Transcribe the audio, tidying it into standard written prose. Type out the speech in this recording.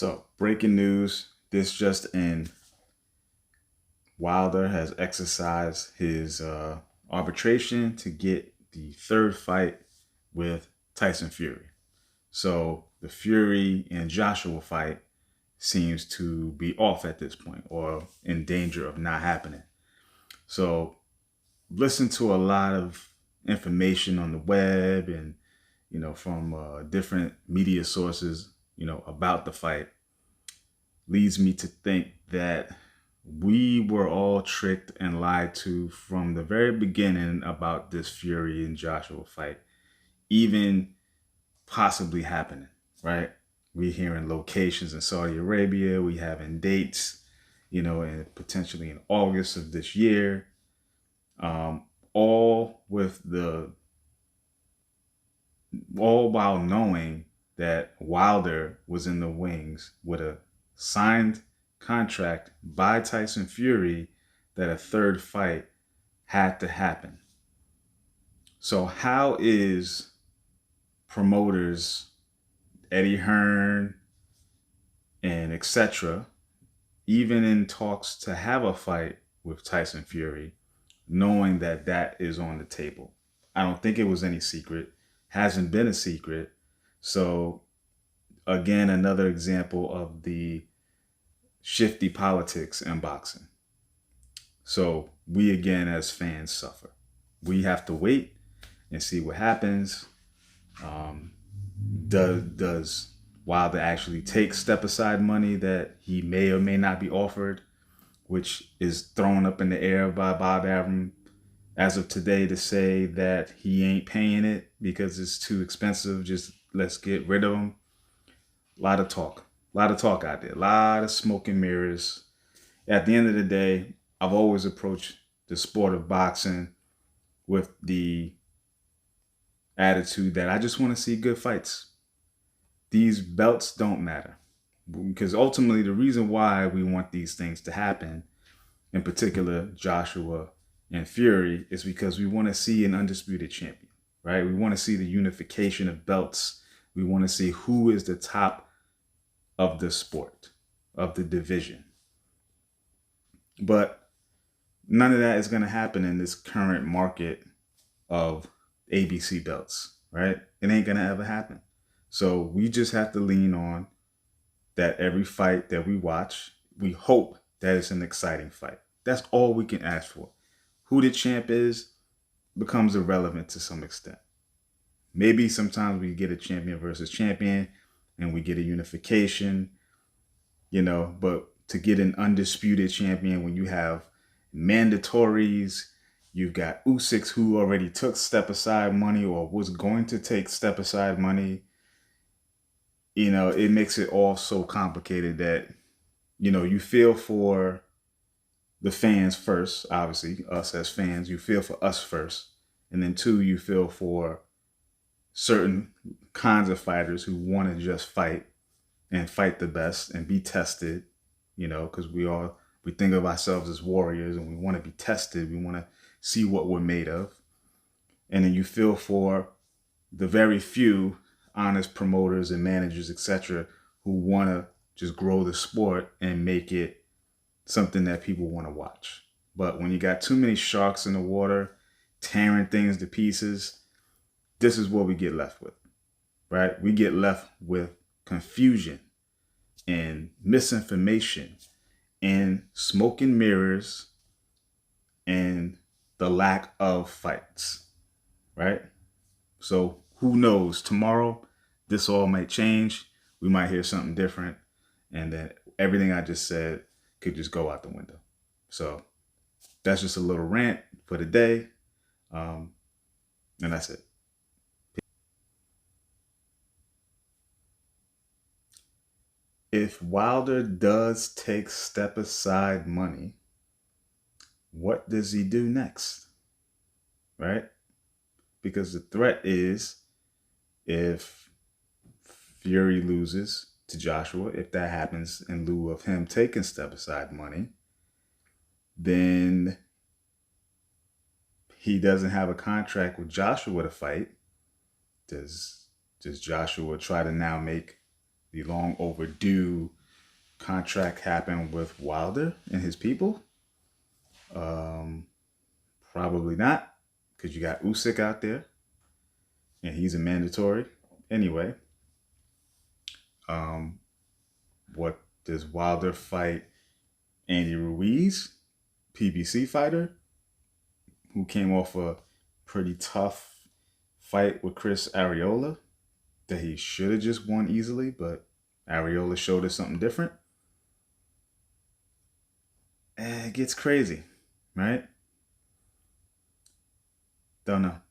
So, breaking news. This just in. Wilder has exercised his arbitration to get the third fight with Tyson Fury. So, the Fury and Joshua fight seems to be off at this point or in danger of not happening. So, listen to a lot of information on the web and from different media sources about the fight leads me to think that we were all tricked and lied to from the very beginning about this Fury and Joshua fight even possibly happening, right? We hearing locations in Saudi Arabia, we having dates, and potentially in August of this year, all with all while knowing that Wilder was in the wings with a signed contract by Tyson Fury that a third fight had to happen. So how is promoters Eddie Hearn and etc., even in talks to have a fight with Tyson Fury, knowing that that is on the table? I don't think it was any secret. Hasn't been a secret. So again, another example of the shifty politics in boxing. So we again as fans suffer. We have to wait and see what happens. Does Wilder actually take step aside money that he may or may not be offered, which is thrown up in the air by Bob Arum as of today to say that he ain't paying it because it's too expensive. Just let's get rid of him. A lot of talk. A lot of talk out there. A lot of smoke and mirrors. At the end of the day, I've always approached the sport of boxing with the attitude that I just want to see good fights. These belts don't matter. Because ultimately, the reason why we want these things to happen, in particular Joshua and Fury, is because we want to see an undisputed champion, right? We want to see the unification of belts. We want to see who is the top of the sport, of the division. But none of that is going to happen in this current market of ABC belts, right? It ain't going to ever happen. So we just have to lean on that every fight that we watch, we hope that it's an exciting fight. That's all we can ask for. Who the champ is becomes irrelevant to some extent. Maybe sometimes we get a champion versus champion and we get a unification, but to get an undisputed champion when you have mandatories, you've got Usyk who already took step aside money or was going to take step aside money. It makes it all so complicated that, you feel for the fans first, obviously, us as fans, you feel for us first. And then two, you feel for certain kinds of fighters who want to just fight and fight the best and be tested, because we think of ourselves as warriors and we want to be tested. We want to see what we're made of. And then you feel for the very few honest promoters and managers, etc., who want to just grow the sport and make it something that people want to watch. But when you got too many sharks in the water tearing things to pieces, this is what we get left with, right? We get left with confusion and misinformation and smoke and mirrors and the lack of fights, right? So who knows? Tomorrow, this all might change. We might hear something different. And then everything I just said could just go out the window. So that's just a little rant for the day. And that's it. If Wilder does take step aside money, what does he do next? Right? Because the threat is if Fury loses to Joshua, if that happens in lieu of him taking step aside money, then he doesn't have a contract with Joshua to fight. Does Joshua try to now make the long overdue contract happen with Wilder and his people? Um, Probably not, because you got Usyk out there, and he's a mandatory anyway. Um, what does Wilder fight Andy Ruiz, PBC fighter, who came off a pretty tough fight with Chris Arreola that he should have just won easily, but Arreola showed us something different. And it gets crazy, right? Don't know.